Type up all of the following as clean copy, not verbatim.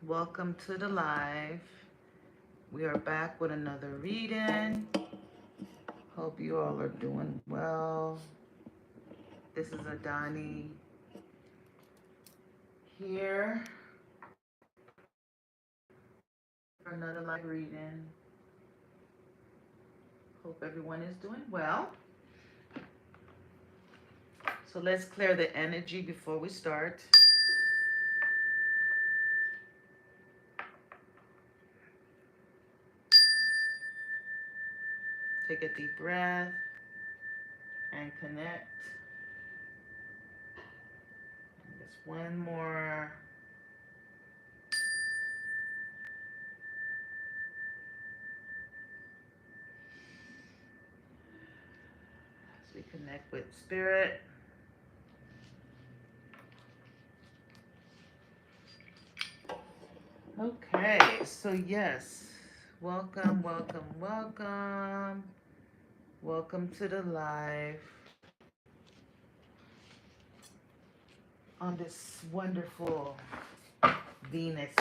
Welcome to the live. We are back with another reading. Hope you all are doing well. This is Adani here for another live reading. Hope everyone is doing well. So let's clear the energy before we start. Take a deep breath and connect. And just one more. As we connect with spirit. Okay, so yes, welcome, welcome, welcome. Welcome to the live on this wonderful Venus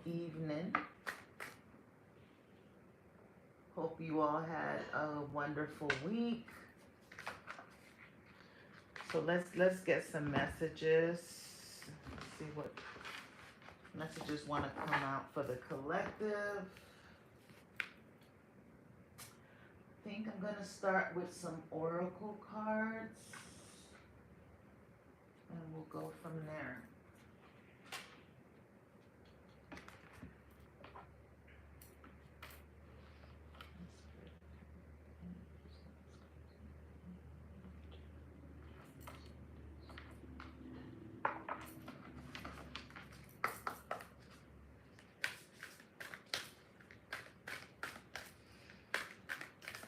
evening. Hope you all had a wonderful week. So let's get some messages. Let's see what messages want to come out for the collective. I think I'm going to start with some oracle cards and we'll go from there.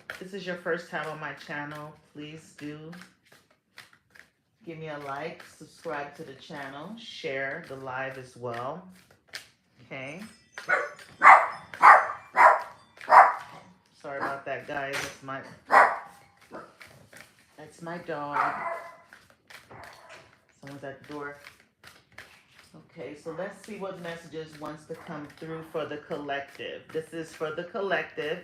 If this is your first time on my channel, please do give me a like, subscribe to the channel, share the live as well. Okay. Sorry about that, guys. That's my dog. Someone's at the door. Okay, so let's see what messages wants to come through for the collective. This is for the collective.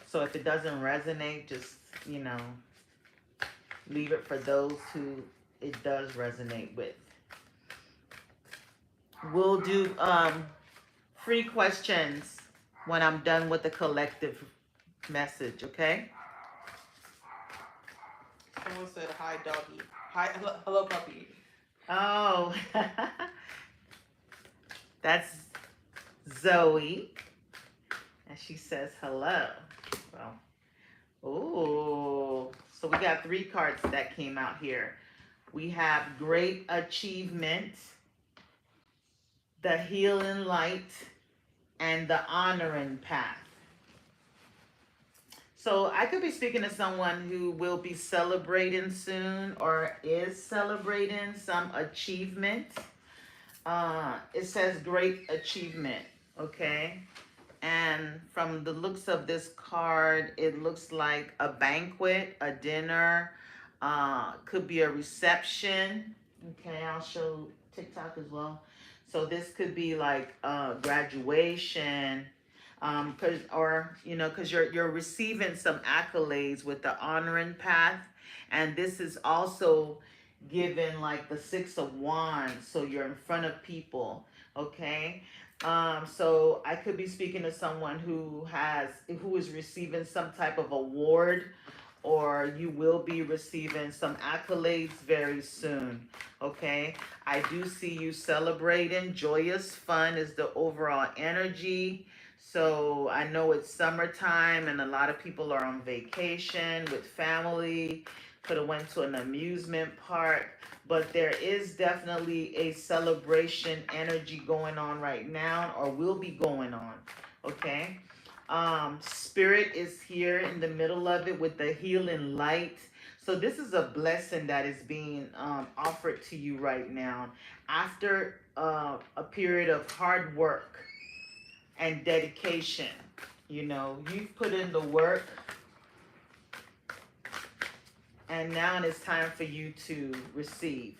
So if it doesn't resonate, just, leave it for those who it does resonate with. We'll do free questions when I'm done with the collective message, okay? Someone said, hi, doggy. Hi, hello, puppy. Oh, that's Zoe. And she says hello. Well, oh, so we got 3 cards that came out here. We have great achievement, the healing light, and the honoring path. So I could be speaking to someone who will be celebrating soon or is celebrating some achievement. It says great achievement, okay? And from the looks of this card, it looks like a banquet, a dinner, could be a reception. Okay, I'll show TikTok as well. So this could be like graduation, because you're receiving some accolades with the honoring path, and this is also given like the 6 of Wands, so you're in front of people. Okay. So I could be speaking to someone who is receiving some type of award, or you will be receiving some accolades very soon. Okay. I do see you celebrating. Joyous fun is the overall energy. So I know it's summertime and a lot of people are on vacation with family. Could have went to an amusement park. But there is definitely a celebration energy going on right now, or will be going on, okay? Spirit is here in the middle of it with the healing light. So this is a blessing that is being offered to you right now. After a period of hard work and dedication, you've put in the work, and now it's time for you to receive.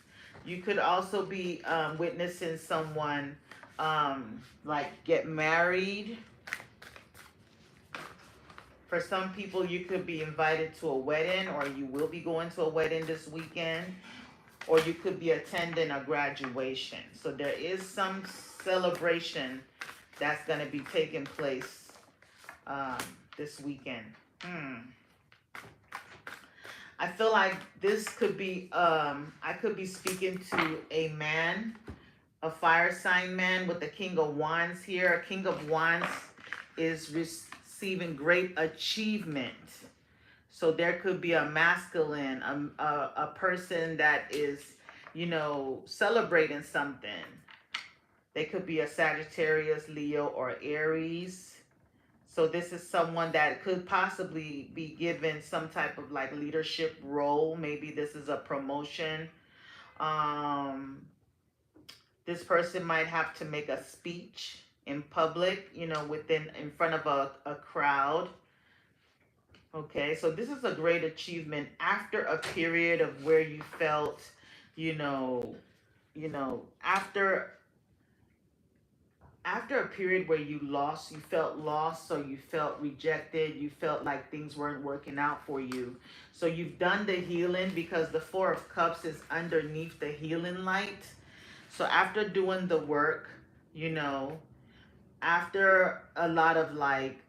You could also be witnessing someone like get married. For some people, you could be invited to a wedding, or you will be going to a wedding this weekend, or you could be attending a graduation. So there is some celebration that's going to be taking place um, this weekend. I feel like this could be, I could be speaking to a man, a fire sign man with the King of Wands here. A King of Wands is receiving great achievement. So there could be a masculine, a person that is, you know, celebrating something. They could be a Sagittarius, Leo, or Aries. So this is someone that could possibly be given some type of like leadership role. Maybe this is a promotion. This person might have to make a speech in public, you know, in front of a crowd. Okay, so this is a great achievement after a period of where you felt, you know, after a period where you felt lost, so you felt rejected, you felt like things weren't working out for you. So you've done the healing, because the Four of Cups is underneath the healing light. So after doing the work, you know, after a lot of like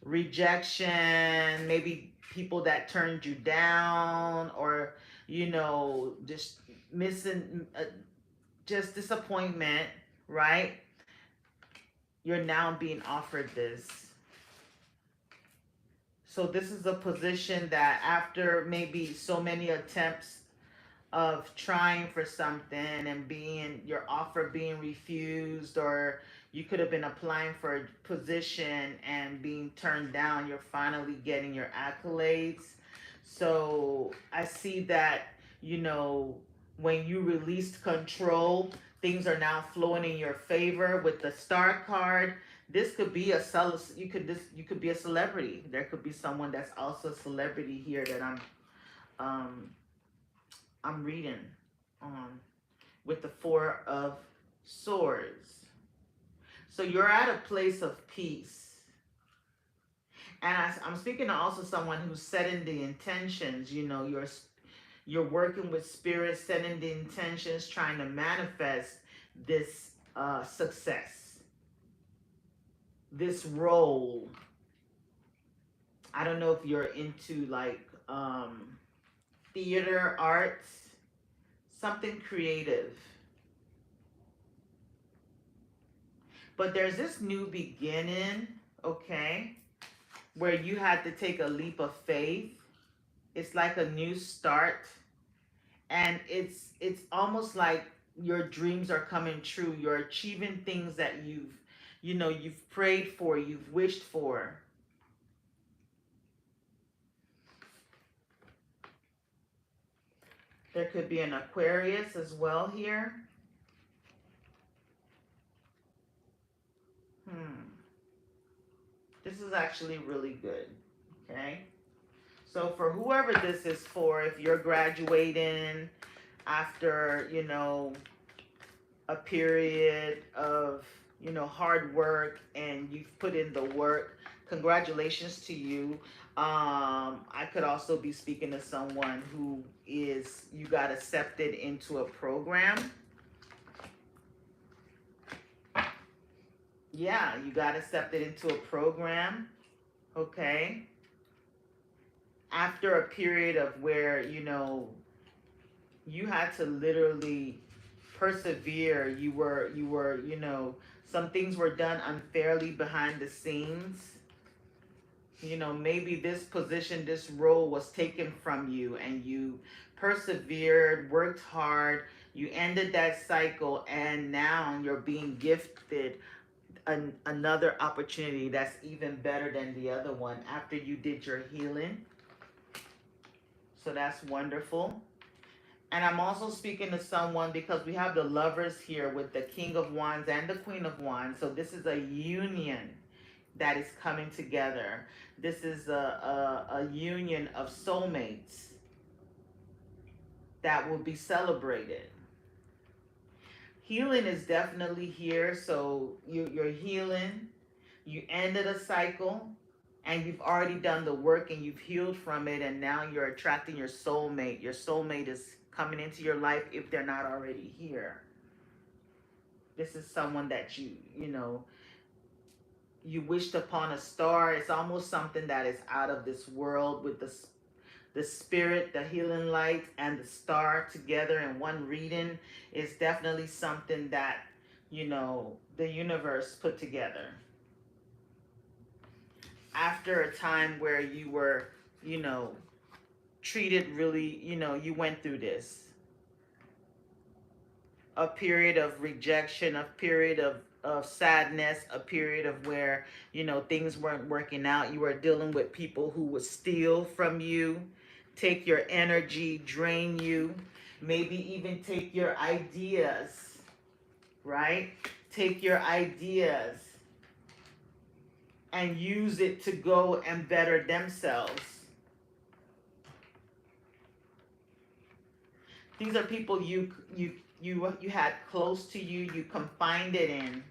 rejection, maybe people that turned you down, or, you know, just missing, just disappointment, right? You're now being offered this. So this is a position that after maybe so many attempts of trying for something and your offer being refused, or you could have been applying for a position and being turned down, you're finally getting your accolades. So I see that, you know, when you released control, things are now flowing in your favor with the Star card. This could be you could be a celebrity. There could be someone that's also a celebrity here that I'm reading with the Four of Swords. So you're at a place of peace. And I'm speaking to also someone who's setting the intentions. You know, you're working with spirit, setting the intentions, trying to manifest this success, this role. I don't know if you're into like theater, arts, something creative. But there's this new beginning, okay, where you had to take a leap of faith. It's like a new start. And it's almost like your dreams are coming true. You're achieving things that you've prayed for, you've wished for. There could be an Aquarius as well here. This is actually really good, okay? So for whoever this is for, if you're graduating after, you know, a period of, you know, hard work and you've put in the work, congratulations to you. I could also be speaking to someone who you got accepted into a program. Yeah, you got accepted into a program, okay? After a period of where, you know, you had to literally persevere. You were, you know, some things were done unfairly behind the scenes. You know, maybe this position, this role was taken from you, and you persevered, worked hard, you ended that cycle, and now you're being gifted another opportunity that's even better than the other one after you did your healing. So that's wonderful. And I'm also speaking to someone because we have the Lovers here with the King of Wands and the Queen of Wands. So this is a union that is coming together. This is a union of soulmates. that will be celebrated. Healing is definitely here. So you're healing. You ended a cycle and you've already done the work and you've healed from it. And now you're attracting your soulmate. Your soulmate is coming into your life if they're not already here. This is someone that you wished upon a star. It's almost something that is out of this world with the spirit, the healing light, and the star together in one reading is definitely something that, the universe put together. After a time where you were, treated really, you went through this. A period of rejection, a period of sadness, a period of where, things weren't working out. You were dealing with people who would steal from you, take your energy, drain you, maybe even take your ideas, right? Take your ideas and use it to go and better themselves. These are people you had close to you, you confided in,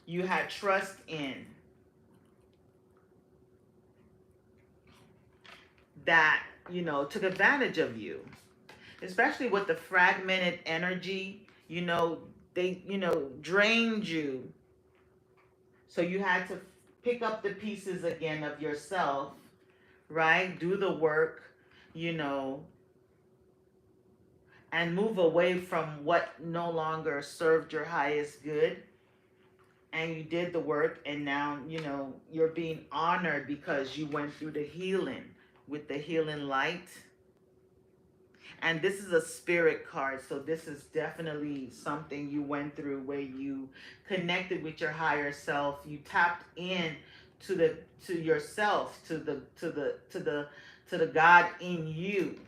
you had trust in, that, took advantage of you. Especially with the fragmented energy, they, drained you. So you had to pick up the pieces again of yourself, right? Do the work, and move away from what no longer served your highest good. And you did the work, and now, you're being honored because you went through the healing with the healing light. And this is a spirit card, so this is definitely something you went through where you connected with your higher self. You tapped in to yourself, to the God in you.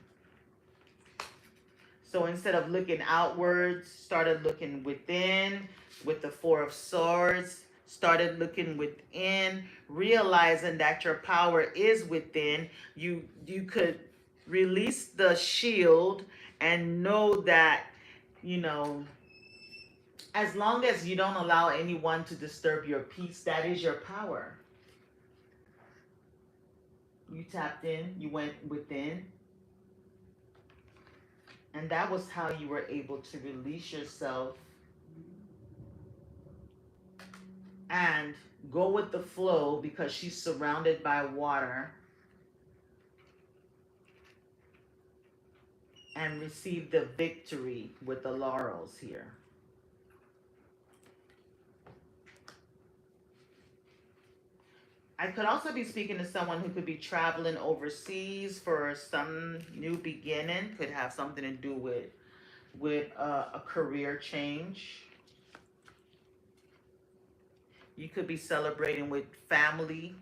So instead of looking outwards, started looking within with the Four of Swords. Started looking within, realizing that your power is within. You could release the shield and know that, as long as you don't allow anyone to disturb your peace, that is your power. You tapped in, you went within. And that was how you were able to release yourself and go with the flow, because she's surrounded by water, and receive the victory with the laurels here. I could also be speaking to someone who could be traveling overseas for some new beginning. Could have something to do with a career change. You could be celebrating with family.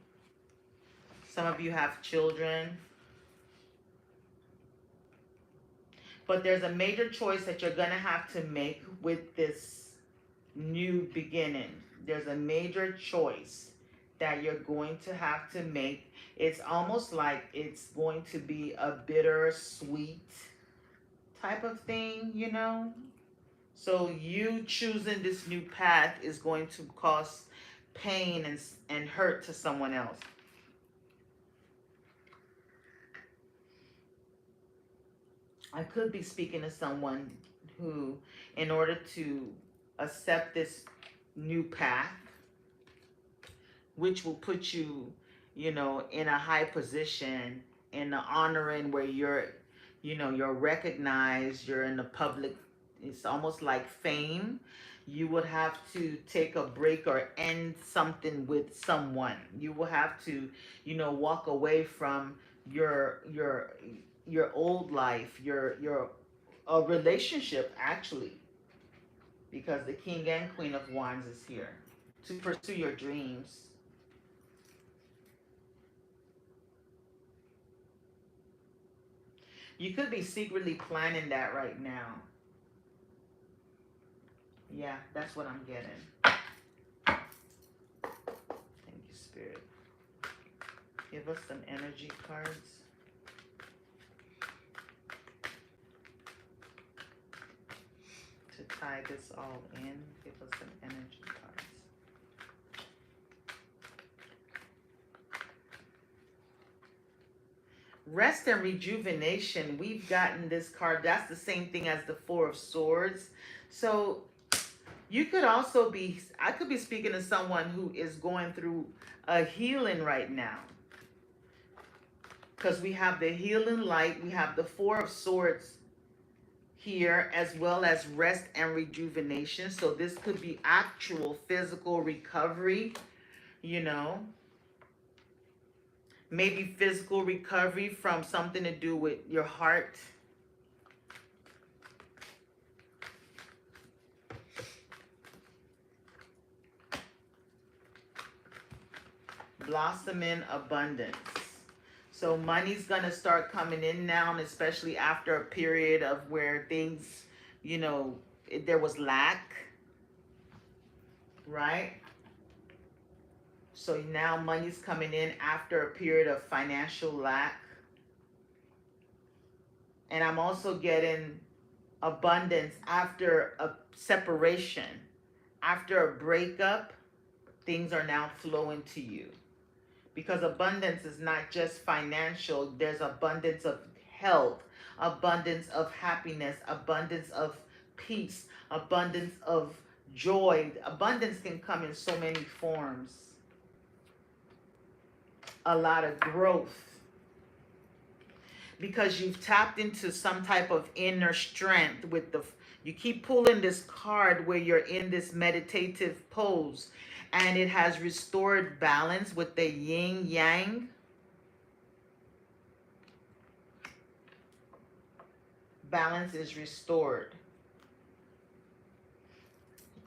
Some of you have children. But there's a major choice that you're going to have to make with this new beginning. There's a major choice that you're going to have to make. It's almost like it's going to be a bittersweet type of thing, So you choosing this new path is going to cause pain and hurt to someone else. I could be speaking to someone who, in order to accept this new path, which will put you, in a high position, in the honoring where you're recognized, you're in the public, it's almost like fame. You would have to take a break or end something with someone. You will have to, walk away from your old life, a relationship actually, because the King and Queen of Wands is here to pursue your dreams. You could be secretly planning that right now. Yeah, that's what I'm getting. Thank you, Spirit. Give us some energy cards. tie this all in. Give us some energy cards. Rest and rejuvenation. We've gotten this card. That's the same thing as the Four of Swords. So you could also be, I could be speaking to someone who is going through a healing right now. Because we have the healing light, we have the Four of Swords here, as well as rest and rejuvenation. So this could be actual physical recovery, you know. Maybe physical recovery from something to do with your heart. Blossom in abundance. So money's going to start coming in now, and especially after a period of where things, you know, there was lack, right? So now money's coming in after a period of financial lack. And I'm also getting abundance after a separation. After a breakup, things are now flowing to you. Because abundance is not just financial, there's abundance of health, abundance of happiness, abundance of peace, abundance of joy. Abundance can come in so many forms. A lot of growth. Because you've tapped into some type of inner strength with the, you keep pulling this card where you're in this meditative pose, and it has restored balance with the yin yang. Balance is restored.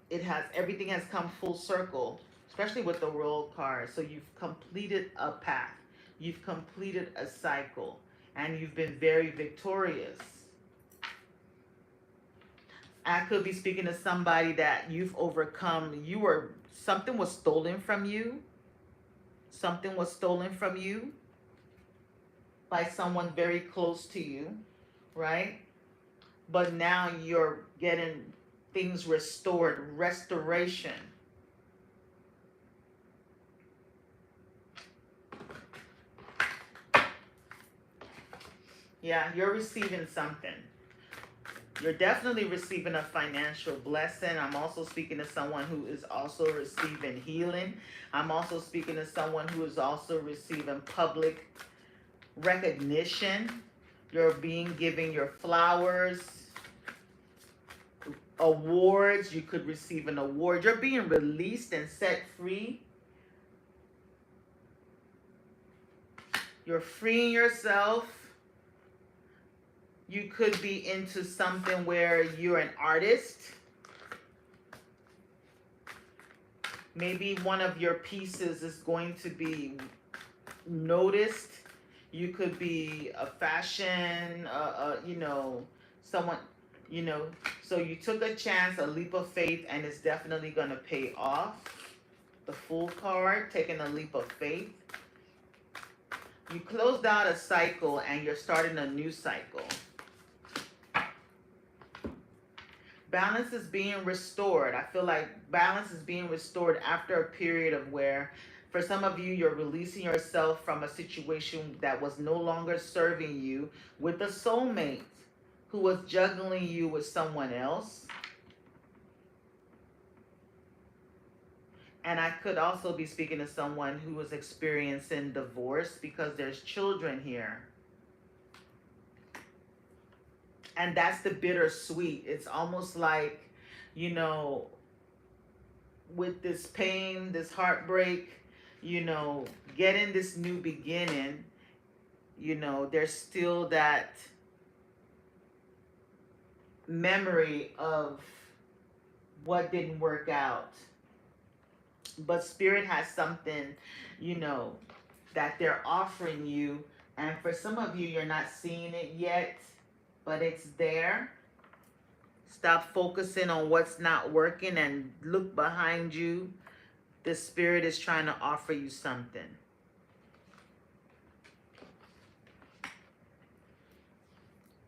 It has, everything has come full circle, especially with the World card. So you've completed a path. You've completed a cycle, and you've been very victorious. I could be speaking to somebody that you've overcome. Something was stolen from you. Something was stolen from you by someone very close to you, right? But now you're getting things restored, restoration. Yeah, you're receiving something. You're definitely receiving a financial blessing. I'm also speaking to someone who is also receiving healing. I'm also speaking to someone who is also receiving public recognition. You're being given your flowers, awards. You could receive an award. You're being released and set free. You're freeing yourself. You could be into something where you're an artist. Maybe one of your pieces is going to be noticed. You could be a fashion, you know, someone, you know. So you took a chance, a leap of faith, and it's definitely going to pay off. The Fool card, taking a leap of faith. You closed out a cycle and you're starting a new cycle. Balance is being restored. I feel like balance is being restored after a period of where, for some of you, you're releasing yourself from a situation that was no longer serving you with a soulmate who was juggling you with someone else. And I could also be speaking to someone who was experiencing divorce because there's children here. And that's the bittersweet. It's almost like, you know, with this pain, this heartbreak, you know, getting this new beginning, you know, there's still that memory of what didn't work out. But Spirit has something, you know, that they're offering you. And for some of you, you're not seeing it yet, but it's there. Stop focusing on what's not working and look behind you. The Spirit is trying to offer you something.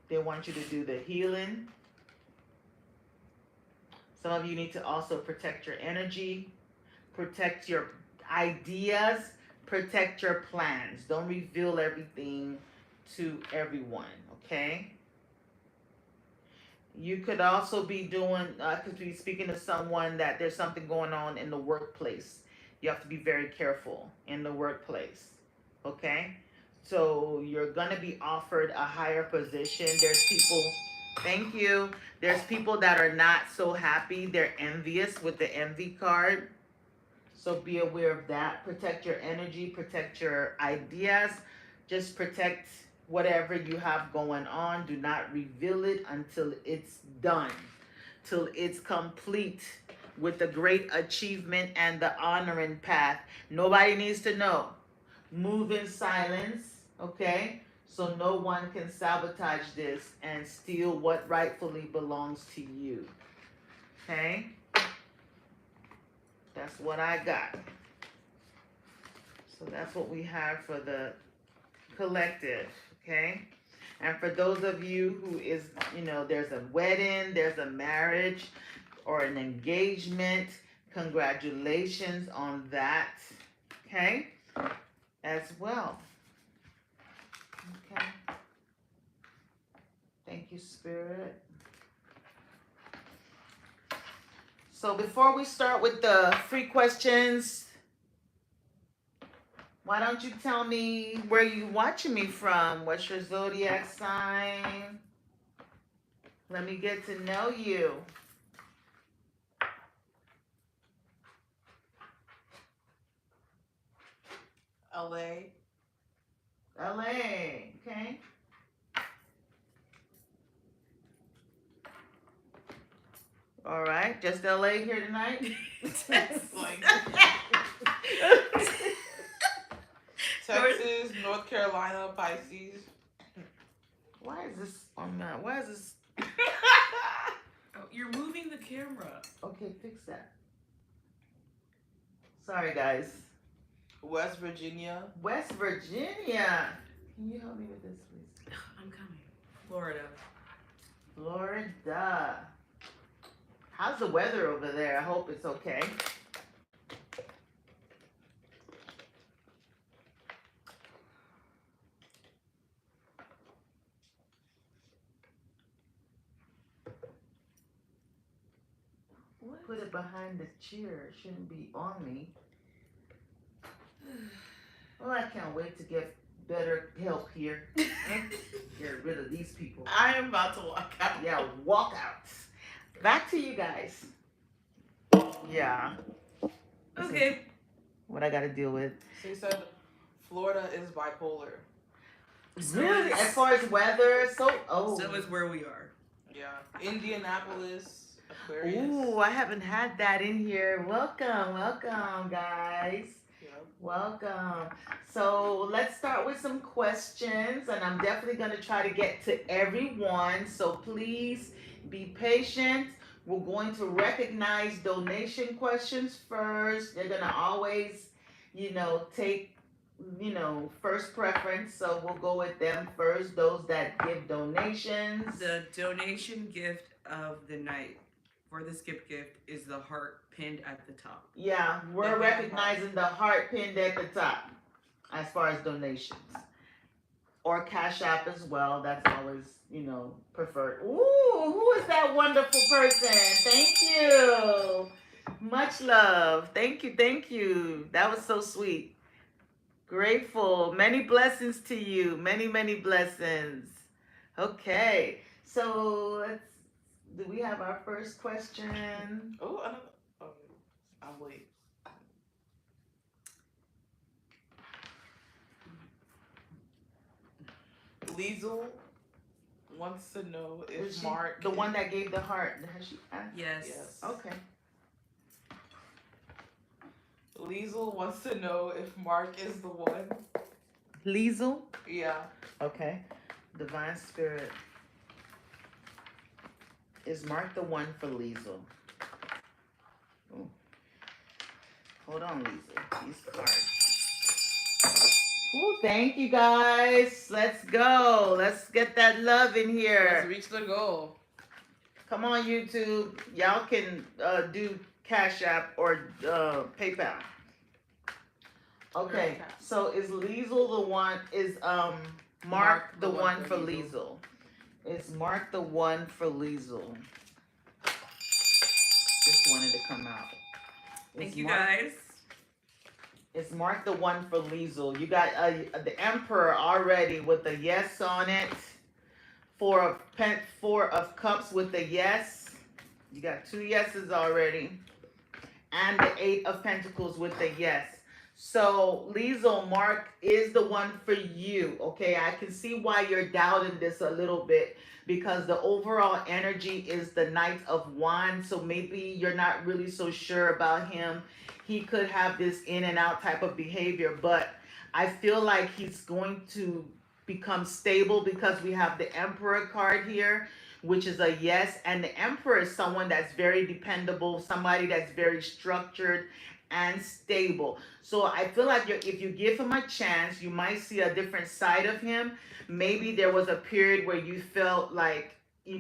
They want you to do the healing. Some of you need to also protect your energy, protect your ideas, protect your plans. Don't reveal everything to everyone, okay? You could also be doing, could be speaking to someone that there's something going on in the workplace. You have to be very careful in the workplace, okay? So you're gonna be offered a higher position. There's people, thank you. There's people that are not so happy. They're envious with the envy card. So be aware of that. Protect your energy, protect your ideas. Just protect whatever you have going on. Do not reveal it until it's done, till it's complete with the great achievement and the honoring path. Nobody needs to know. Move in silence, okay? So no one can sabotage this and steal what rightfully belongs to you. Okay? That's what I got. So that's what we have for the collective, okay? And for those of you who is, there's a wedding, there's a marriage, or an engagement, congratulations on that, okay? As well. Okay. Thank you, Spirit. So before we start with the free questions, why don't you tell me where you watching me from? What's your zodiac sign? Let me get to know you. LA. LA, okay. All right, just LA here tonight. Texas, North Carolina, Pisces. Why is this on my? Why is this? Oh, you're moving the camera. Okay, fix that. Sorry, guys. West Virginia. West Virginia. Can you help me with this, please? I'm coming. Florida. Florida. How's the weather over there? I hope it's okay. What? Put it behind the chair. It shouldn't be on me. Well, I can't wait to get better help here. Get rid of these people. I am about to walk out. Yeah, walk out. Back to you guys. Yeah. This is Okay. what I gotta deal with. So you said Florida is bipolar. Really? As far as weather, so is where we are. Yeah. Indianapolis, Aquarius. Ooh, I haven't had that in here. Welcome, guys. Yep. Welcome. So let's start with some questions, and I'm definitely going to try to get to everyone. So please be patient. We're going to recognize donation questions first. They're going to always, take, first preference. So we'll go with them first. Those that give donations. The donation gift of the night for the skip gift is the heart pinned at the top. Yeah, we're The recognizing the heart pinned at the top as far as donations. Or Cash App as well. That's always, preferred. Ooh, who is that wonderful person? Thank you. Much love. Thank you. That was so sweet. Grateful. Many blessings to you. Many, many blessings. Okay. So do we have our first question? Oh, I don't. Oh, I'll wait. Liesel wants to know if Was she Mark. the one that gave the heart? Has she asked? Yes. Yes. Okay. Liesel wants to know if Mark is the one. Liesel? Yeah. Okay. Divine Spirit. Is Mark the one for Liesel? Ooh. Hold on, Liesel. These cards. Ooh, thank you guys. Let's go. Let's get that love in Let's here. reach the goal. Come on, YouTube. Y'all can do Cash App or PayPal. Okay, so is Liesel the one? Is Mark the one for Liesel? Is Mark the one for Liesel? Just wanted to come out. Thank you guys. Is Mark the one for Liesel? You got the Emperor already with the yes on it. Four of Cups with the yes. You got 2 yeses already. And the 8 of Pentacles with the yes. So Liesel, Mark is the one for you. Okay, I can see why you're doubting this a little bit, because the overall energy is the Knight of Wands. So maybe you're not really so sure about him. He could have this in and out type of behavior, but I feel like he's going to become stable because we have the Emperor card here, which is a yes. And the Emperor is someone that's very dependable, somebody that's very structured and stable. So I feel like if you give him a chance, you might see a different side of him. Maybe there was a period where you felt like, I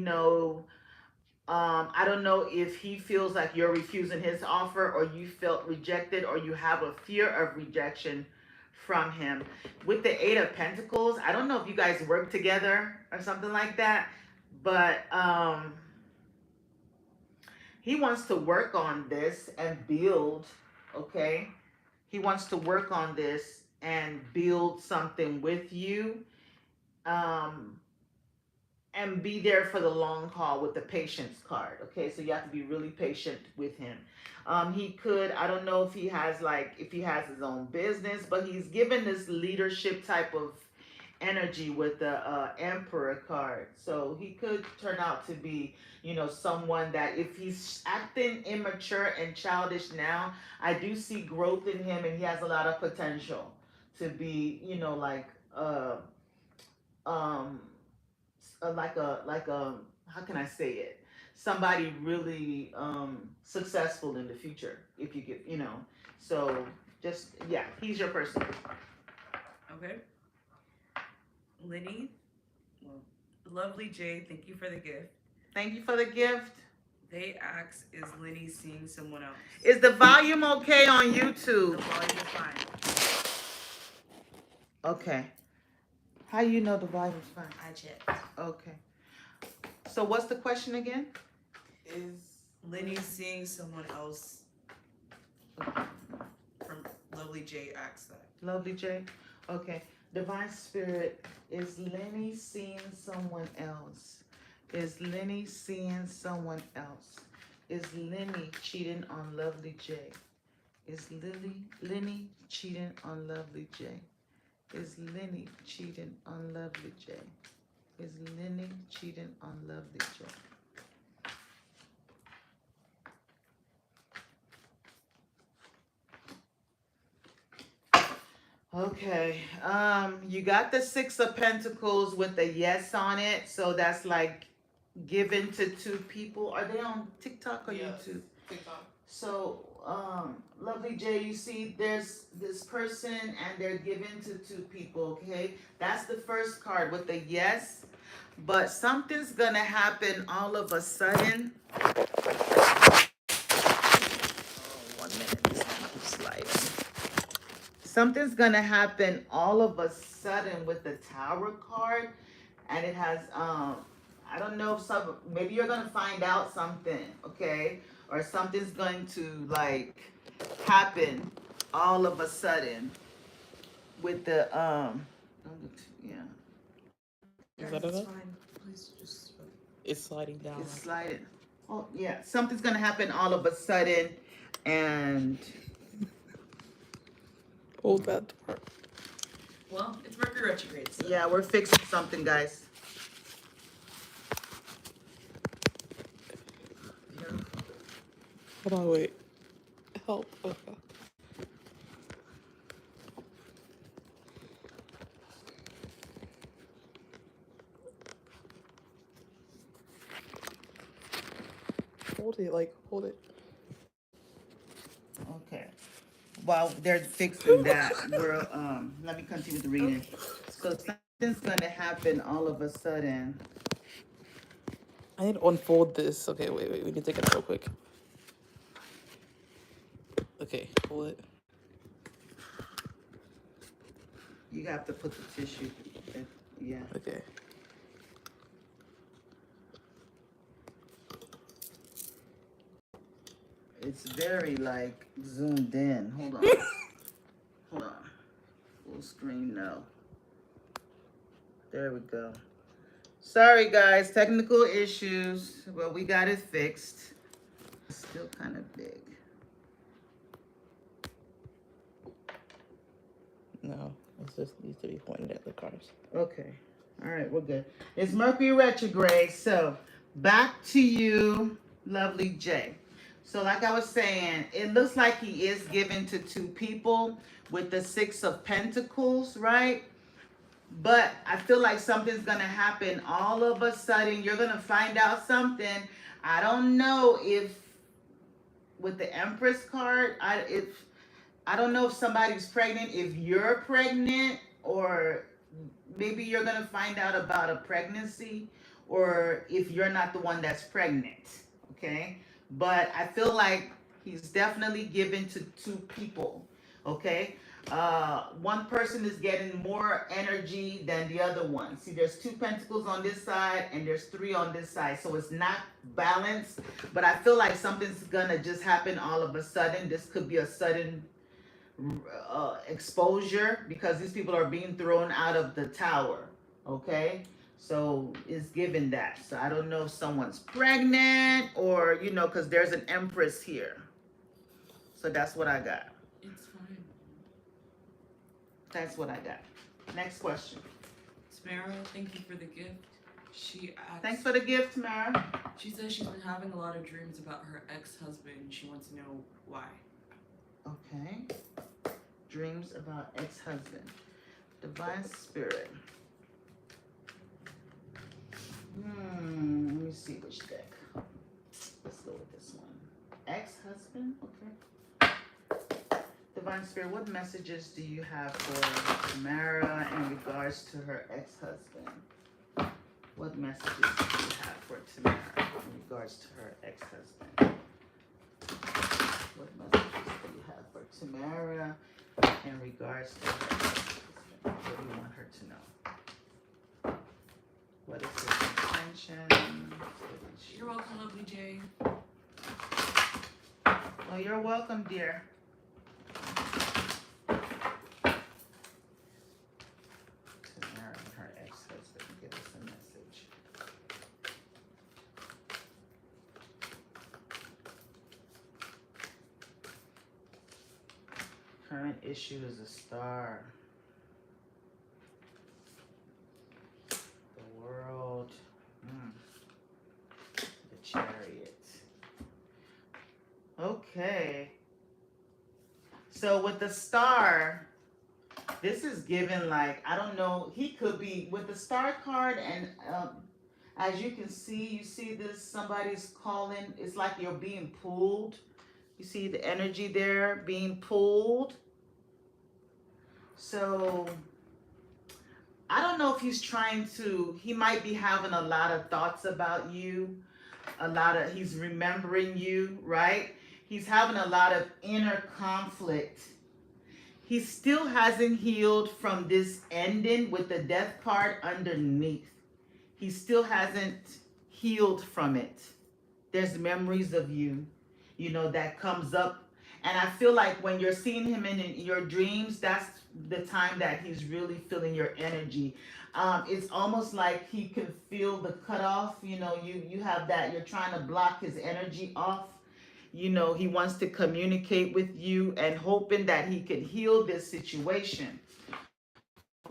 don't know if he feels like you're refusing his offer, or you felt rejected, or you have a fear of rejection from him. With the 8 of Pentacles, I don't know if you guys work together or something like that, but he wants to work on this and build, okay? He wants to work on this and build something with you. And be there for the long haul with the patience card. Okay, so you have to be really patient with him. He could, I don't know if he has his own business, but he's given this leadership type of energy with the Emperor card. So he could turn out to be, someone that, if he's acting immature and childish now, I do see growth in him, and he has a lot of potential to be, how can I say it? Somebody really successful in the future, if you get, So just, yeah, he's your person. Okay. Lenny, well, Lovely J, thank you for the gift. Thank you for the gift. They ask, is Lenny seeing someone else? Is the volume okay on YouTube? The volume is fine. Okay. How you know the volume's fine? I checked. Okay. So what's the question again? Is Lenny seeing someone else? From Lovely J asks that. Lovely J. Okay. Divine Spirit, is Lenny seeing someone else? Is Lenny seeing someone else? Is Lenny cheating on Lovely J? Is Lenny cheating on Lovely J? Is Lenny cheating on Lovely J? Is Lenny cheating on Lovely J? Okay, you got the 6 of Pentacles with the yes on it, so that's like given to 2 people. Are they on TikTok or YouTube? TikTok. So, Lovely J, you see there's this person and they're given to 2 people, okay? That's the first card with the yes, but something's gonna happen all of a sudden. Oh, 1 minute, I'm sliding. Something's gonna happen all of a sudden with the Tower card, and it has, I don't know if maybe you're gonna find out something, okay? Or something's going to happen all of a sudden with the yeah. Is that enough? Fine. Please just. It's sliding down. It's sliding. Oh yeah, something's gonna happen all of a sudden, and Hold that part. Well, it's Mercury retrograde. So. yeah, we're fixing something, guys. Hold on, wait. Help. Okay. Hold it, hold it. Okay. While they're fixing that, we're let me continue the reading. So something's gonna happen all of a sudden. I need to unfold this. Okay, wait. We need to take it out real quick. Okay, pull it. You have to put the tissue. Yeah. Okay. It's very like zoomed in. Hold on. Hold on. Full screen no. There we go. Sorry guys, technical issues, but we got it fixed. It's still kind of big. No, it just needs to be pointed at the cars. Okay. All right, we're good. It's Mercury retrograde. So back to you, lovely Jay. So like I was saying, it looks like he is given to two people with the Six of Pentacles, right? But I feel like something's gonna happen all of a sudden. You're gonna find out something. I don't know if with the Empress card, I don't know if somebody's pregnant, if you're pregnant, or maybe you're gonna find out about a pregnancy, or if you're not the one that's pregnant. Okay, but I feel like he's definitely given to two people. Okay, one person is getting more energy than the other one. See, there's two pentacles on this side and there's three on this side, so it's not balanced. But I feel like something's gonna just happen all of a sudden. This could be a sudden exposure because these people are being thrown out of the tower. Okay, so it's given that. So I don't know if someone's pregnant or because there's an Empress here. So that's what I got. It's fine. That's what I got. Next question. Tamara, thank you for the gift. She asked, Thanks for the gift, Mara. She says she's been having a lot of dreams about her ex-husband. She wants to know why. Okay. Dreams about ex-husband. Divine Spirit. Let me see which deck. Let's go with this one. Ex-husband? Okay. Divine Spirit, what messages do you have for Tamara in regards to her ex-husband? What messages do you have for Tamara in regards to her ex-husband? What messages do you have for Tamara in regards to her ex-husband? What do you want her to know? What is his intention? You're welcome, lovely Jay. Well, you're welcome, dear. Tamara and her ex-husband, give us a message. Current issue is a star. The world. The Chariot. Okay. So with the star, this is given like, I don't know, he could be with the star card, and as you can see, you see this, somebody's calling, it's like you're being pulled. You see the energy there being pulled. So I don't know if he's trying to, he might be having a lot of thoughts about you, he's remembering you, right? He's having a lot of inner conflict. He still hasn't healed from this ending with the Death card underneath. He still hasn't healed from it. There's memories of you, that comes up. And I feel like when you're seeing him in your dreams, that's the time that he's really feeling your energy. It's almost like he can feel the cutoff. You have that, you're trying to block his energy off. He wants to communicate with you and hoping that he can heal this situation.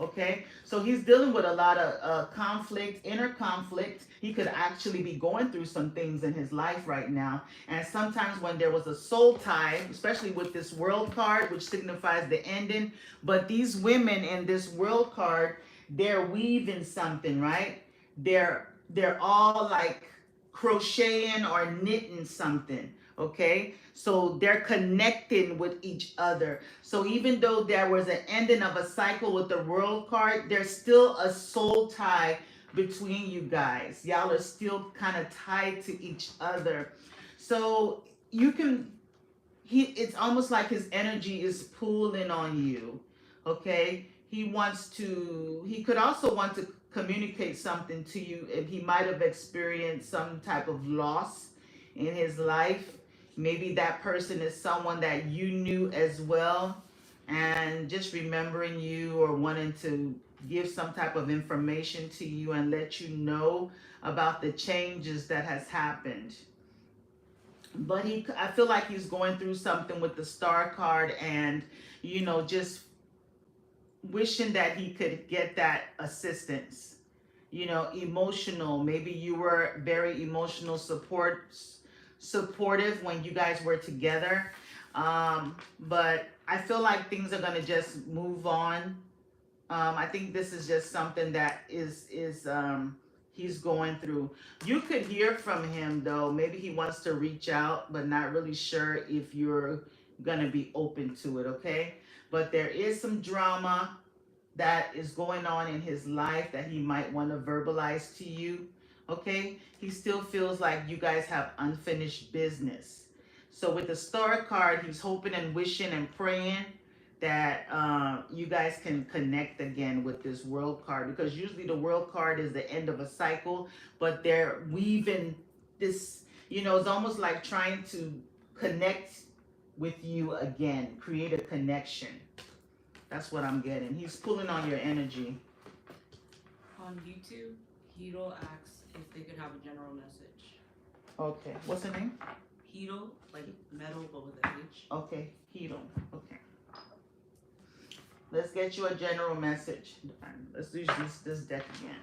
Okay, so he's dealing with a lot of conflict, inner conflict. He could actually be going through some things in his life right now. And sometimes when there was a soul tie, especially with this World card, which signifies the ending, but these women in this World card, they're weaving something, right? They're all like crocheting or knitting something. Okay, so they're connecting with each other. So even though there was an ending of a cycle with the World card, there's still a soul tie between you guys. Y'all are still kind of tied to each other. So you can it's almost like his energy is pulling on you. Okay? He could also want to communicate something to you, and he might have experienced some type of loss in his life. Maybe that person is someone that you knew as well, and just remembering you or wanting to give some type of information to you and let you know about the changes that has happened. But I feel like he's going through something with the star card, and just wishing that he could get that assistance, emotional. Maybe you were very emotional supportive when you guys were together. But I feel like things are going to just move on. I think this is just something that is he's going through. You could hear from him though. Maybe he wants to reach out, but not really sure if you're gonna be open to it. Okay, but there is some drama that is going on in his life that he might want to verbalize to you. Okay, he still feels like you guys have unfinished business. So with the star card, he's hoping and wishing and praying that you guys can connect again with this world card, because usually the world card is the end of a cycle, but they're weaving this, it's almost like trying to connect with you again, create a connection. That's what I'm getting. He's pulling on your energy. On YouTube, Hito asks if they could have a general message. Okay, what's the name? Hito, like metal but with an H. Okay, Hito. Okay. Let's get you a general message. Let's use this deck again.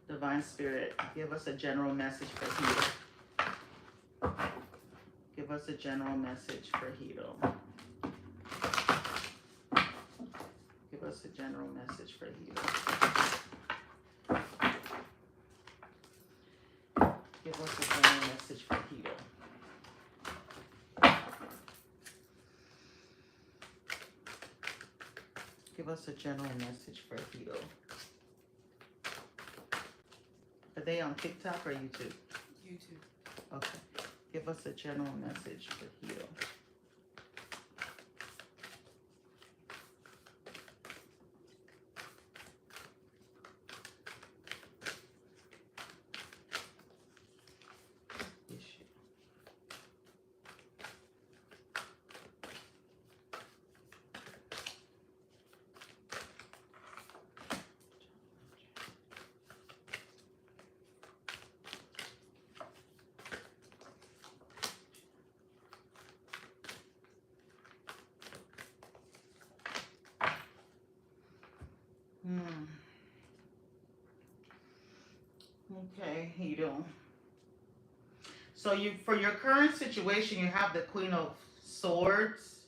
Divine Spirit, give us a general message for Hito. Give us a general message for Hito. Give us a general message for Hito. Give us a general message for Hito. Give us a general message for Hito. Are they on TikTok or YouTube? YouTube. Okay. Give us a general message for Hito. Okay, Hito. So for your current situation, you have the Queen of Swords.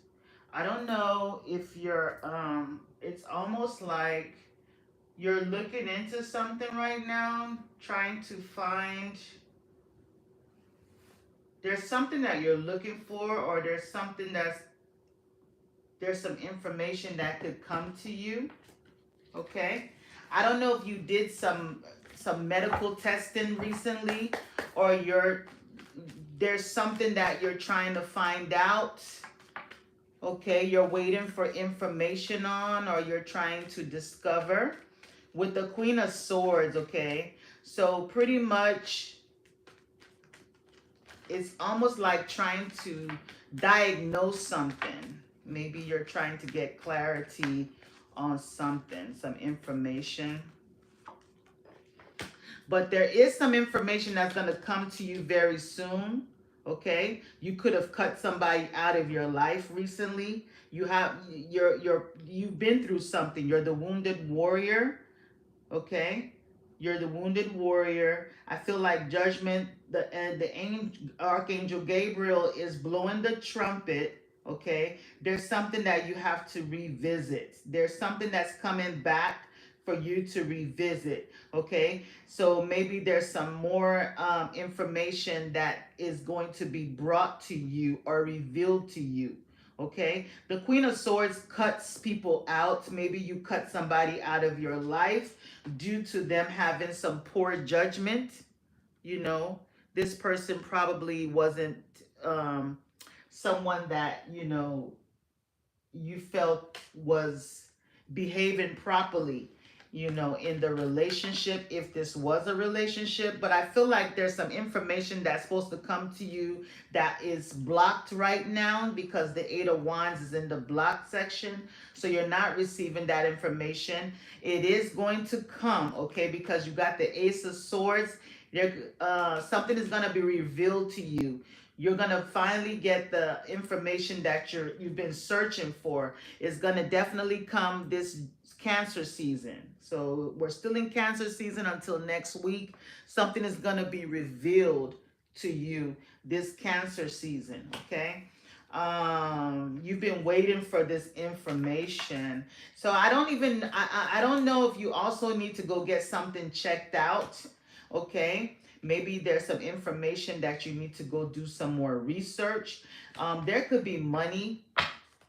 I don't know if you're it's almost like you're looking into something right now, trying to find, there's something that you're looking for, or there's some information that could come to you. Okay, I don't know if you did some medical testing recently, or there's something that you're trying to find out. Okay, you're waiting for information on, or you're trying to discover. With the Queen of Swords, okay, so pretty much it's almost like trying to diagnose something. Maybe you're trying to get clarity on something, some information. But there is some information that's going to come to you very soon. Okay, you could have cut somebody out of your life recently. You've been through something. You're the wounded warrior. Okay, you're the wounded warrior. I feel like judgment. Archangel Gabriel is blowing the trumpet. Okay, there's something that you have to revisit. There's something that's coming back for you to revisit. Okay, so maybe there's some more information that is going to be brought to you or revealed to you. Okay, the Queen of Swords cuts people out. Maybe you cut somebody out of your life due to them having some poor judgment. You know, this person probably wasn't um, someone that, you know, you felt was behaving properly, you know, in the relationship, if this was a relationship. But I feel like there's some information that's supposed to come to you that is blocked right now because the Eight of Wands is in the blocked section. So you're not receiving that information. It is going to come, okay, because you got the Ace of Swords. There, something is going to be revealed to you. You're gonna finally get the information that you've been searching for. It's gonna definitely come this Cancer season. So we're still in Cancer season until next week. Something is gonna be revealed to you this Cancer season. Okay. You've been waiting for this information. So I don't know if you also need to go get something checked out. Okay, maybe there's some information that you need to go do some more research. There could be money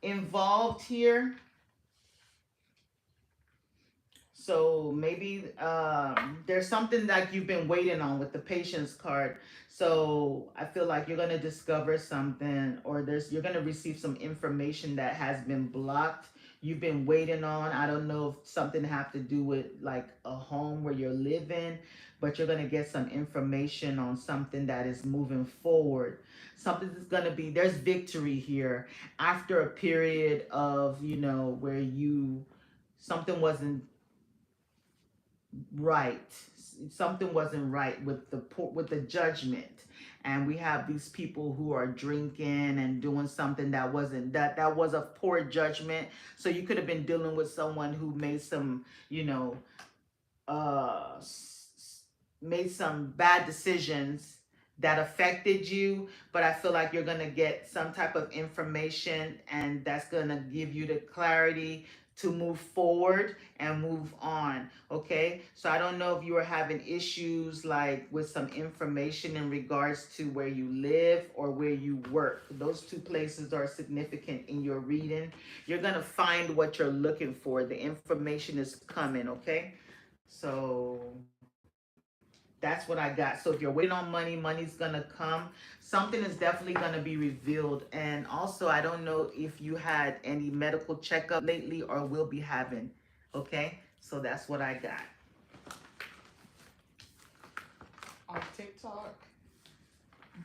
involved here. So maybe there's something that you've been waiting on with the patience card. So I feel like you're gonna discover something, or you're gonna receive some information that has been blocked. You've been waiting on. I don't know if something have to do with like a home where you're living, but you're gonna get some information on something that is moving forward. Something that's gonna be there's victory here after a period of, you know, where something wasn't right. Something wasn't right with the judgment. And we have these people who are drinking and doing something that wasn't that was a poor judgment. So you could have been dealing with someone who made some, you know, made some bad decisions that affected you. But I feel like you're going to get some type of information, and that's going to give you the clarity to move forward and move on. Okay, so I don't know if you were having issues like with some information in regards to where you live or where you work. Those two places are significant in your reading. You're going to find what you're looking for. The information is coming. Okay, so that's what I got. So if you're waiting on money, money's gonna come. Something is definitely gonna be revealed. And also, I don't know if you had any medical checkup lately or will be having. Okay, so that's what I got. On TikTok,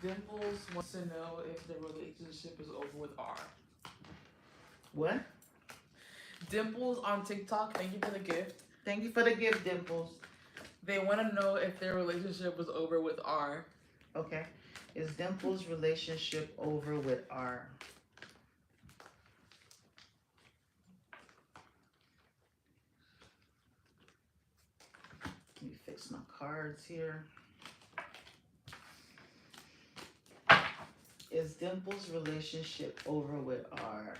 Dimples wants to know if the relationship is over with R. What? Dimples on TikTok, thank you for the gift. Thank you for the gift, Dimples. They want to know if their relationship was over with R. Okay. Is Dimples' relationship over with R? Let me fix my cards here. Is Dimples' relationship over with R?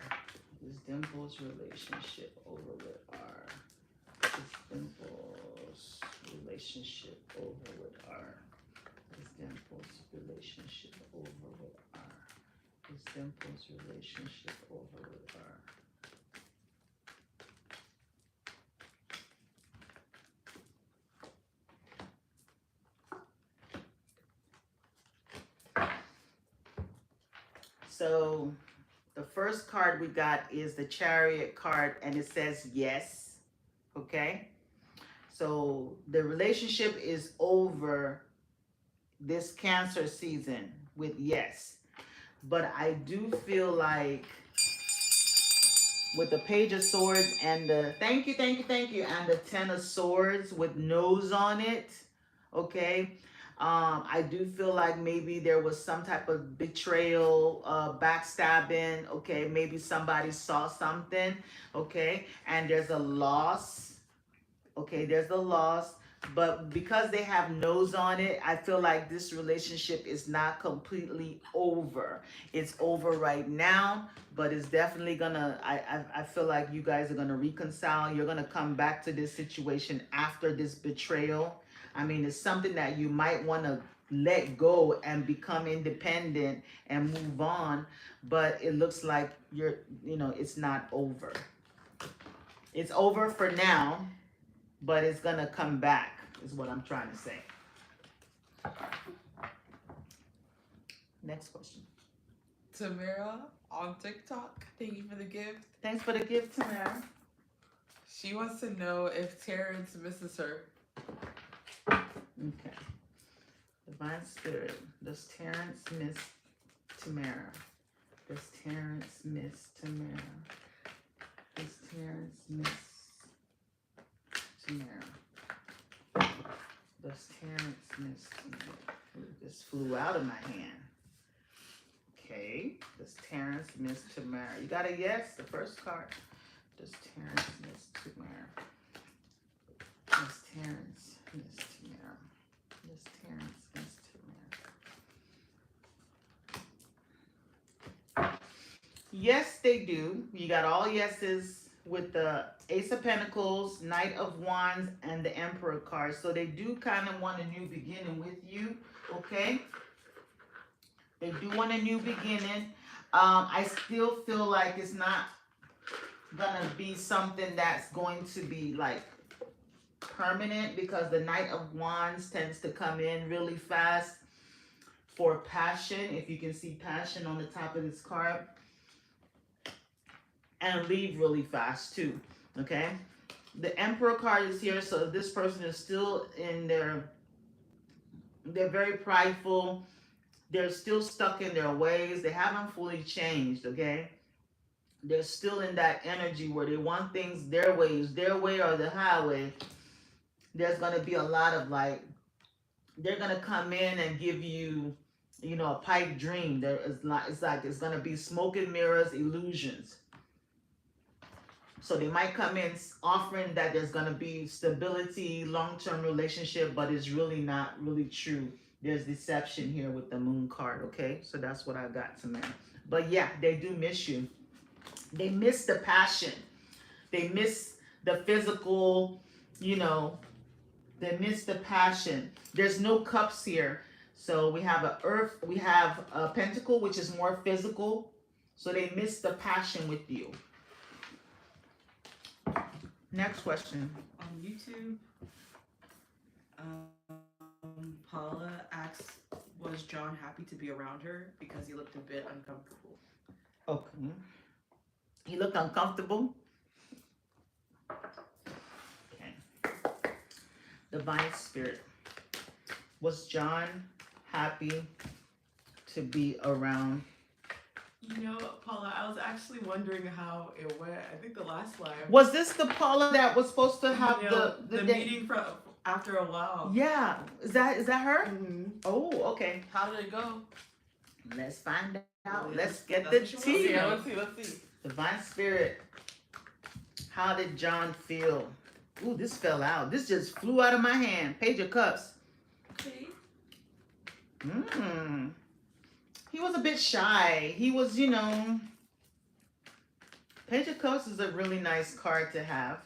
Is Dimples' relationship over with R? Is Dimples' relationship over with R? Is Dimples' relationship over with R? Is Dimples' relationship over with R? So the first card we got is the Chariot card, and it says yes. Okay. So the relationship is over this Cancer season with yes. But I do feel like with the Page of Swords and the thank you, and the Ten of Swords with nose on it, okay, I do feel like maybe there was some type of betrayal, backstabbing, okay, maybe somebody saw something, okay, and there's a loss, okay, there's a loss. But because they have nose on it, I feel like this relationship is not completely over. It's over right now, but it's definitely gonna, I feel like you guys are gonna reconcile. You're gonna come back to this situation after this betrayal. I mean, it's something that you might want to let go and become independent and move on, but it looks like it's not over. It's over for now, but it's gonna come back, is what I'm trying to say. Next question. Tamara on TikTok. Thank you for the gift. Thanks for the gift, Tamara. She wants to know if Terrence misses her. Okay. Divine Spirit. Does Terrence miss Tamara? Does Terrence miss Tamara? Does Terrence miss Tamara? Does Terrence miss Tamara? Ooh, this flew out of my hand. Okay. Does Terrence miss Tamara? You got a yes, the first card. Does Terrence miss Tamara? Does Terrence miss Tamara? Does Terrence miss Tamara? Yes, they do. You got all yeses with the Ace of Pentacles, Knight of Wands, and the Emperor card. So they do kind of want a new beginning with you, okay? They do want a new beginning. I still feel like it's not gonna be something that's going to be like permanent, because the Knight of Wands tends to come in really fast for passion, if you can see passion on the top of this card, and leave really fast too, okay? The Emperor card is here, so this person is still in they're very prideful, they're still stuck in their ways, they haven't fully changed, okay? They're still in that energy where they want things their ways, their way or the highway. There's going to be a lot of like, they're going to come in and give you, a pipe dream. There is not, it's going to be smoke and mirrors, illusions. So they might come in offering that there's going to be stability, long-term relationship, but it's really not really true. There's deception here with the Moon card, okay? So that's what I got tonight. But yeah, they do miss you. They miss the passion. They miss the physical, they miss the passion. There's no cups here. So we have a earth, we have a pentacle, which is more physical. So they miss the passion with you. Next question. On YouTube, Paula asks, was John happy to be around her because he looked a bit uncomfortable? Okay. He looked uncomfortable. Okay. Divine Spirit. Was John happy to be around? Paula, I was actually wondering how it went. I think the last live. Was this the Paula that was supposed to have the meeting from after a while? Yeah. Is that her? Mm-hmm. Oh, okay. How did it go? Let's find out. Yeah, Let's get the that's what she wants tea. to know. Let's see. Divine Spirit. How did John feel? Ooh, this fell out. This just flew out of my hand. Page of Cups. Okay. He was a bit shy. He was, Page of Cups is a really nice card to have.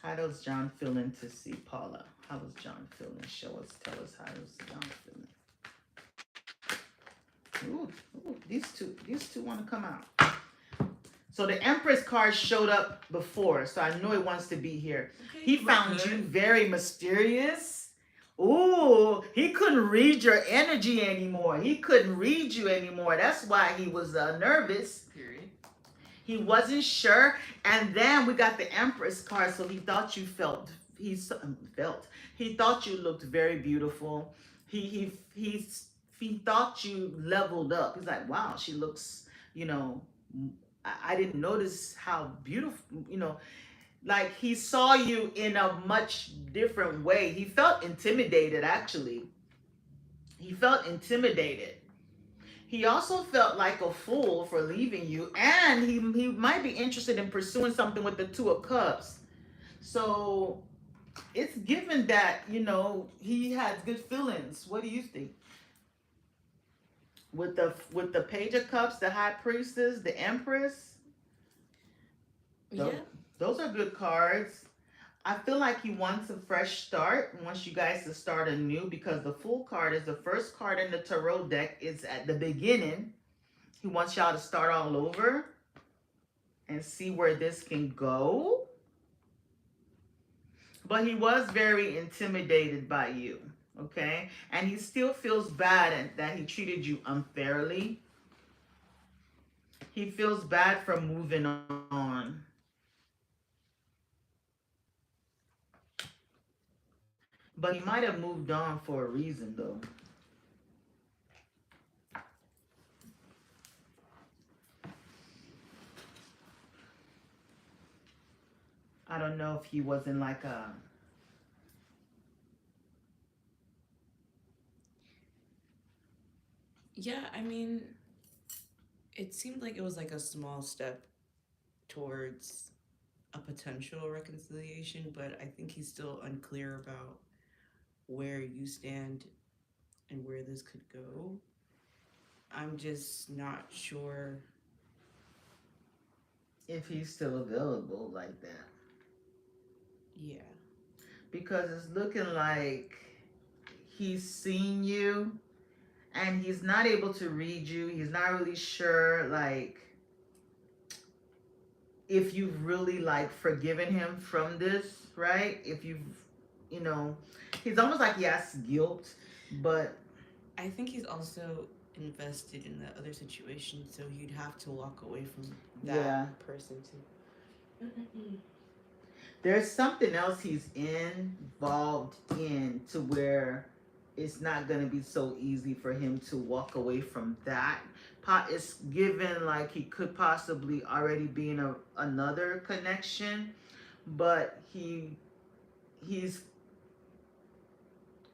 How does John feeling to see Paula? How was John feeling? Show us, tell us how was John feeling. Ooh, these two want to come out. So the Empress card showed up before, so I know he wants to be here. Okay, He found you very mysterious. Ooh, he couldn't read your energy anymore. He couldn't read you anymore. That's why he was nervous. Period. He wasn't sure. And then we got the Empress card, so he thought you he thought you looked very beautiful. He thought you leveled up. He's like, wow, she looks, I didn't notice how beautiful, like he saw you in a much different way. He felt intimidated, actually. He felt intimidated. He also felt like a fool for leaving you, and he might be interested in pursuing something with the Two of Cups. So it's given that, he has good feelings. What do you think? With the Page of Cups, the High Priestess, the Empress. Yeah. Those are good cards. I feel like he wants a fresh start, wants you guys to start anew, because the Fool card is the first card in the tarot deck. It's at the beginning. He wants y'all to start all over and see where this can go. But he was very intimidated by you, okay? And he still feels bad that he treated you unfairly. He feels bad for moving on. But he might have moved on for a reason, though. I don't know if he was in like a... Yeah, I mean, it seemed like it was like a small step towards a potential reconciliation, but I think he's still unclear about where you stand and where this could go. I'm just not sure if he's still available like that. Yeah. Because it's looking like he's seen you and he's not able to read you. He's not really sure, like, if you've really, like, forgiven him from this, right? If you've, you know, he's almost like he has guilt, but... I think he's also invested in the other situation, so he'd have to walk away from that person too. There's something else he's involved in to where it's not going to be so easy for him to walk away from that. It's given like he could possibly already be in another connection, but he's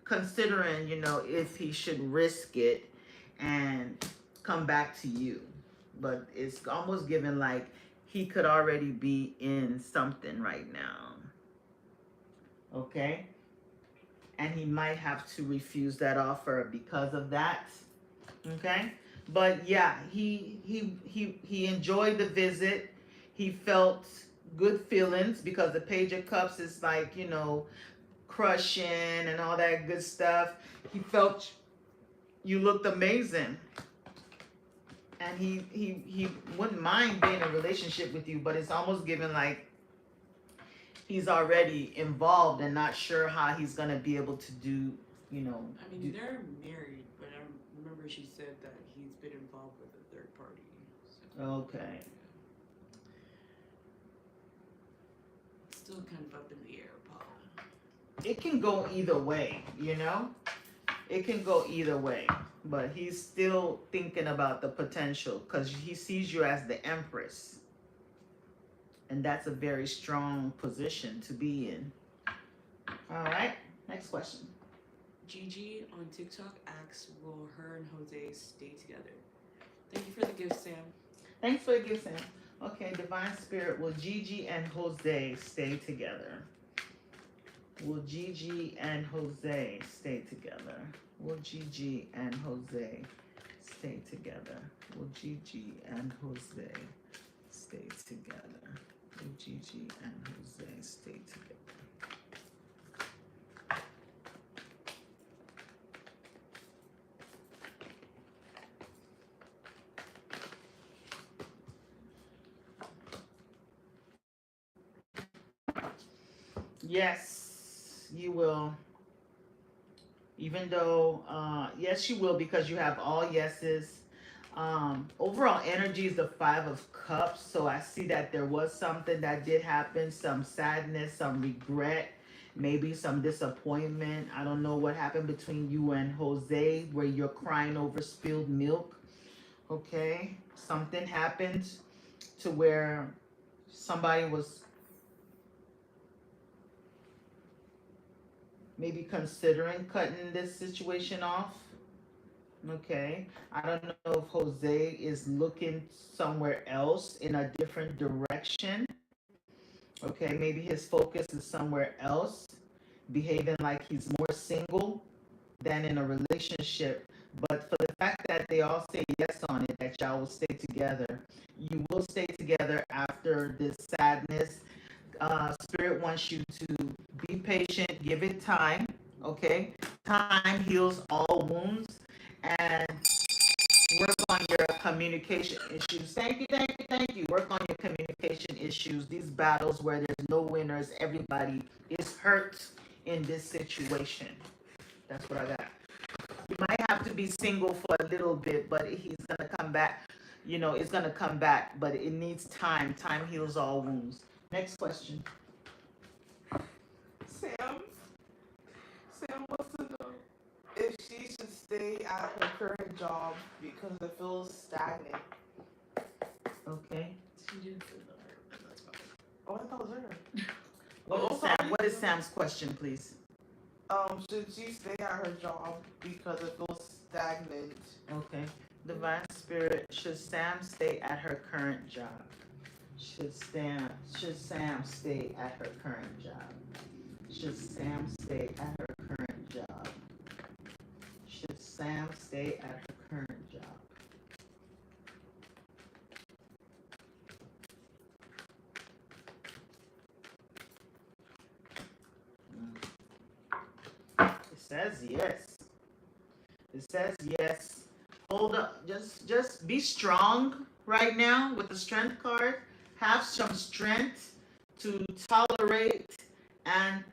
considering, you know, if he should risk it and come back to you. But it's almost given like he could already be in something right now. Okay? And he might have to refuse that offer because of that. Okay? But yeah, he enjoyed the visit. He felt good feelings because the Page of Cups is like, you know, crushing and all that good stuff. He felt you looked amazing. And he wouldn't mind being in a relationship with you, but it's almost given like he's already involved and not sure how he's gonna be able to do, you know. I mean, they're married, but I remember she said that he's been involved with a third party. So. Okay. It's still kind of up in the air, Paula. It can go either way, you know? It can go either way. But he's still thinking about the potential because he sees you as the Empress. And that's a very strong position to be in. All right, next question. Gigi on TikTok asks, will her and Jose stay together? Thank you for the gift, Sam. Thanks for the gift, Sam. Okay, Divine Spirit, will Gigi and Jose stay together? Will Gigi and Jose stay together? Will Gigi and Jose stay together? Will Gigi and Jose stay together? Will Gigi and Jose stay together? Yes, you will. Even though, yes, you will, because you have all yeses. Overall energy is the Five of Cups. So I see that there was something that did happen, some sadness, some regret, maybe some disappointment. I don't know what happened between you and Jose where you're crying over spilled milk. Okay, something happened to where somebody was maybe considering cutting this situation off. Okay, I don't know if Jose is looking somewhere else in a different direction. Okay, maybe his focus is somewhere else, behaving like he's more single than in a relationship. But for the fact that they all say yes on it, that y'all will stay together, you will stay together after this sadness. Spirit wants you to be patient, give it time, okay? Time heals all wounds, and work on your communication issues. Thank you, thank you, thank you. Work on your communication issues. These battles where there's no winners, everybody is hurt in this situation. That's what I got. You might have to be single for a little bit, but he's gonna come back. You know, it's gonna come back, but it needs time. Time heals all wounds. Next question. Sam wants to know if she should stay at her current job because it feels stagnant. Okay. She didn't say that, but that's fine. Oh, I thought it was her. What is Sam's question, please? Should she stay at her job because it feels stagnant? Okay. Divine Spirit, should Sam stay at her current job? Should Sam stay at her current job? Should Sam stay at her current job? Should Sam stay at her current job? It says yes. It says yes. Hold up. Just be strong right now with the strength card. Have some strength to tolerate and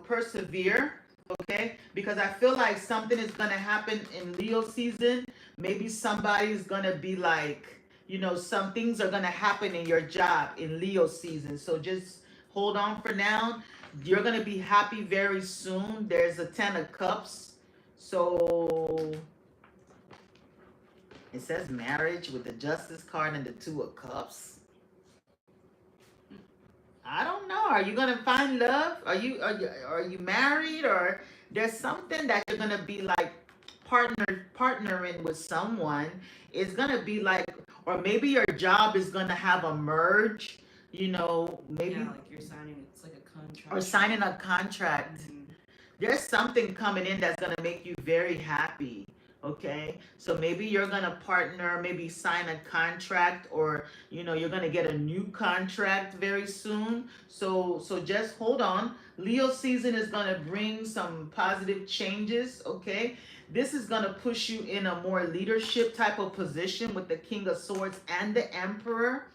persevere. Okay? Because I feel like something is gonna happen in Leo season. Maybe somebody's gonna be like, some things are gonna happen in your job in Leo season. So just hold on for now. You're gonna be happy very soon. There's a 10 of Cups. So it says marriage with the Justice card and the 2 of Cups. I don't know. Are you gonna find love? Are you married, or there's something that you're gonna be like partnering with someone? It's gonna be like, or maybe your job is gonna have a merge. Maybe Yeah, like you're signing, it's like a contract. or signing a contract. Mhm. There's something coming in that's gonna make you very happy. Okay, so maybe you're gonna partner, maybe sign a contract, or you're gonna get a new contract very soon. So just hold on. Leo season is gonna bring some positive changes. Okay, this is gonna push you in a more leadership type of position with the King of Swords and the Emperor.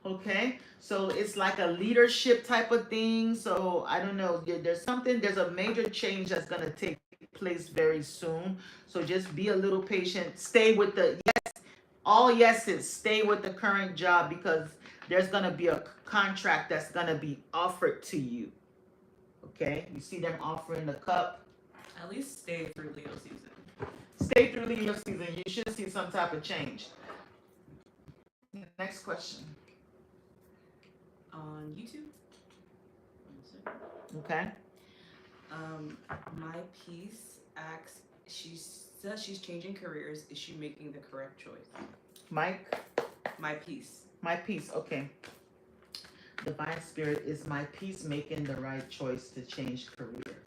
Okay, so it's like a leadership type of thing. So I don't know, there's a major change that's gonna take place very soon. So just be a little patient. Stay with all yeses. Stay with the current job, because there's gonna be a contract that's gonna be offered to you. Okay, you see them offering the cup. At least stay through Leo season. Stay through Leo season. You should see some type of change. Next question. On YouTube. One second. Okay. My piece asks, she says she's changing careers. Is she making the correct choice? Mike. My piece. My piece. Okay. Divine Spirit, is my piece making the right choice to change careers?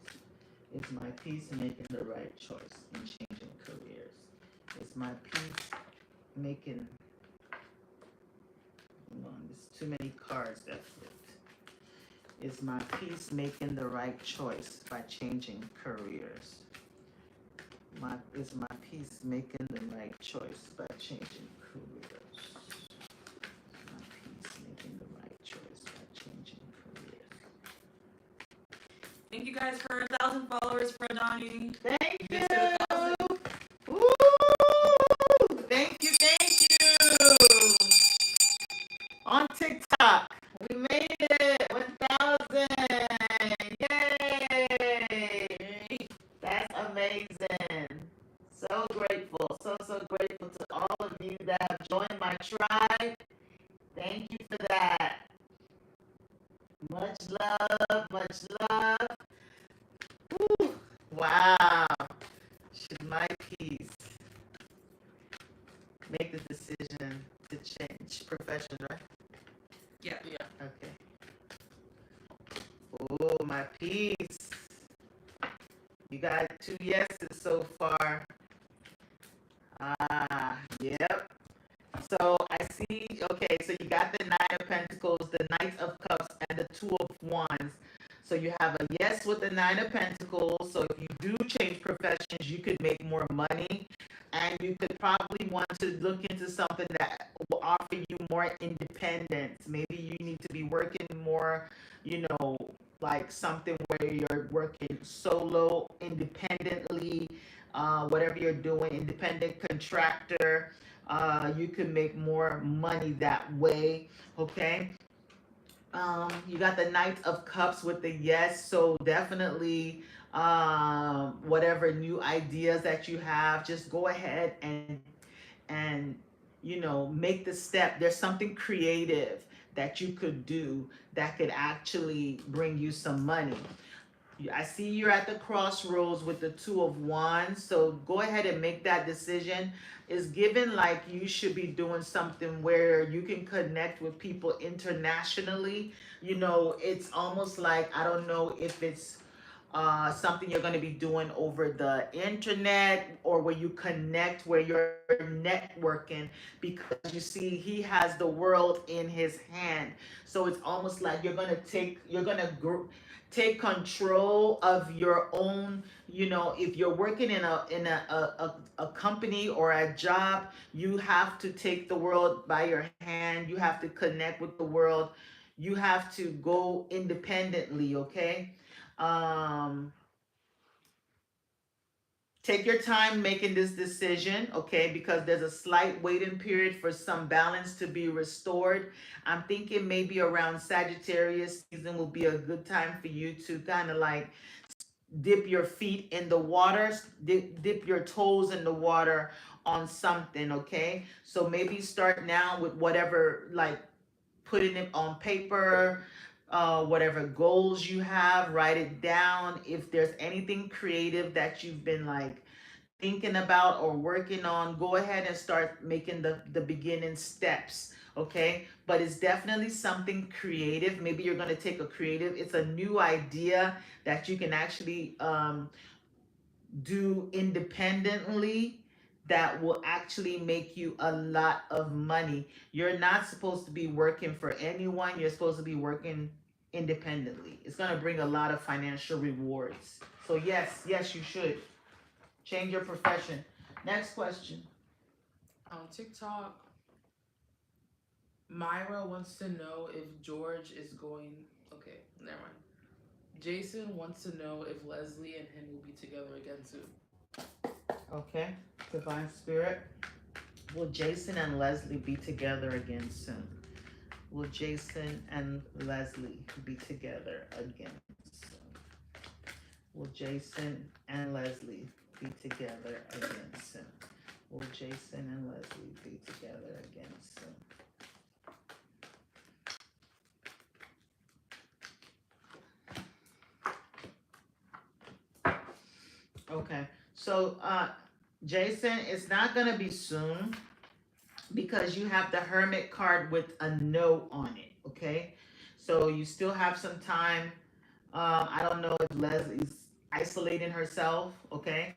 Is my piece making the right choice in changing careers? Is my piece making... Hold on, there's too many cards that flipped. Is my piece making the right choice by changing careers? Is my piece making the right choice by changing careers? Is my piece making the right choice by changing careers? Thank you guys for 1,000 followers for Donnie. Thank you. Just hit 1,000. Woo! Thank you, thank you. On TikTok, we made it 1,000. Yay! That's amazing. So grateful, so grateful to all of you that have joined my tribe. Thank you for that. Much love, much love. Woo. Wow. Should my piece make the decision to change profession, right? Yeah. Okay. Oh, my piece. You got 2 yeses so far. Yep. So I see, okay, so you got the Nine of Pentacles, the Knight of Cups, and the Two of Wands. So you have a yes with the Nine of Pentacles. So if you do change professions, you could make more money. And you could probably want to look into something that will offer you more independence. Maybe you need to be working more, you know, like something where you're working solo, independently, whatever you're doing, independent contractor. You can make more money that way. Okay. You got the Knight of Cups with the yes, so definitely whatever new ideas that you have, just go ahead and make the step. There's something creative that you could do that could actually bring you some money. I see you're at the crossroads with the Two of Wands, so go ahead and make that decision. It's given like you should be doing something where you can connect with people internationally. It's almost like, I don't know if it's something you're going to be doing over the internet, or where you connect, where you're networking, because you see he has the world in his hand. So it's almost like take control of your own. If you're working in a company or a job, you have to take the world by your hand. You have to connect with the world. You have to go independently. Okay. um Take your time making this decision, okay? Because there's a slight waiting period for some balance to be restored. I'm thinking maybe around Sagittarius season will be a good time for you to kind of like dip your feet in the water, dip your toes in the water on something, okay? So maybe start now with whatever, like putting it on paper, whatever goals you have, write it down. If there's anything creative that you've been like thinking about or working on, go ahead and start making the beginning steps. Okay. But it's definitely something creative. Maybe you're going to take a creative, it's a new idea that you can actually do independently, that will actually make you a lot of money. You're not supposed to be working for anyone. You're supposed to be working independently. It's going to bring a lot of financial rewards. So yes, you should change your profession. Next question. On TikTok, Myra wants to know if George is going. Okay, never mind. Jason wants to know if Leslie and him will be together again soon. Okay. Divine Spirit. Will Jason and Leslie be together again soon? Will Jason and Leslie be together again soon? Will Jason and Leslie be together again soon? Will Jason and Leslie be together again soon? Okay, so Jason, it's not gonna be soon, because you have the Hermit card with a no on it. Okay, so you still have some time. I don't know if Leslie's isolating herself. Okay,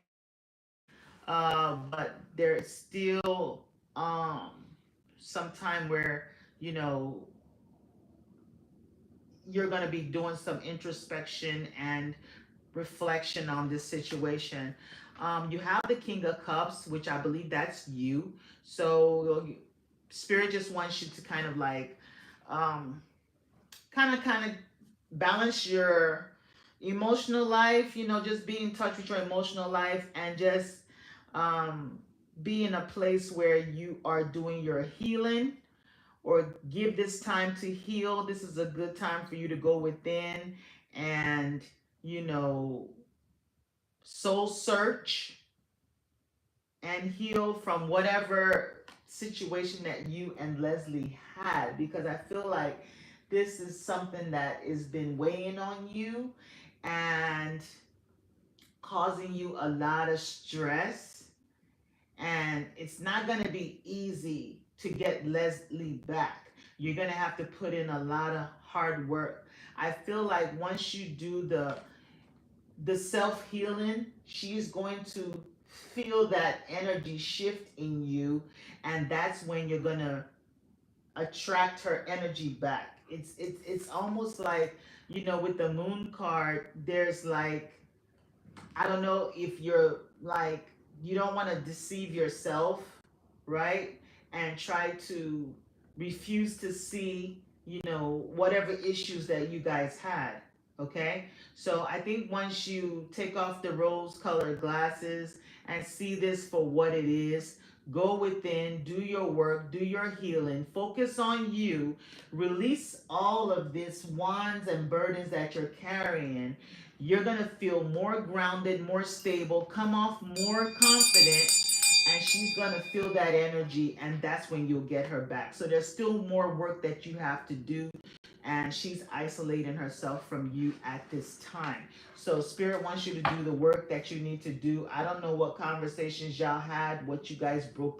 but there's still some time where you know you're gonna be doing some introspection and reflection on this situation. You have the King of Cups, which I believe that's you. So Spirit just wants you to kind of like, kind of balance your emotional life. Just be in touch with your emotional life, and just be in a place where you are doing your healing, or give this time to heal. This is a good time for you to go within and, you know, soul search and heal from whatever situation that you and Leslie had, because I feel like this is something that has been weighing on you and causing you a lot of stress, and it's not going to be easy to get Leslie back. You're going to have to put in a lot of hard work. I feel like once you do the self healing, she's going to feel that energy shift in you, and that's when you're gonna attract her energy back. It's almost like, you know, with the moon card, there's like, I don't know if you're like, you don't want to deceive yourself, right? And try to refuse to see, you know, whatever issues that you guys had. Okay? So I think once you take off the rose colored glasses and see this for what it is, go within, do your work, do your healing, focus on you, release all of this wands and burdens that you're carrying. You're going to feel more grounded, more stable, come off more confident, and she's going to feel that energy, and that's when you'll get her back. So there's still more work that you have to do, and she's isolating herself from you at this time. So Spirit wants you to do the work that you need to do. I don't know what conversations y'all had, what you guys broke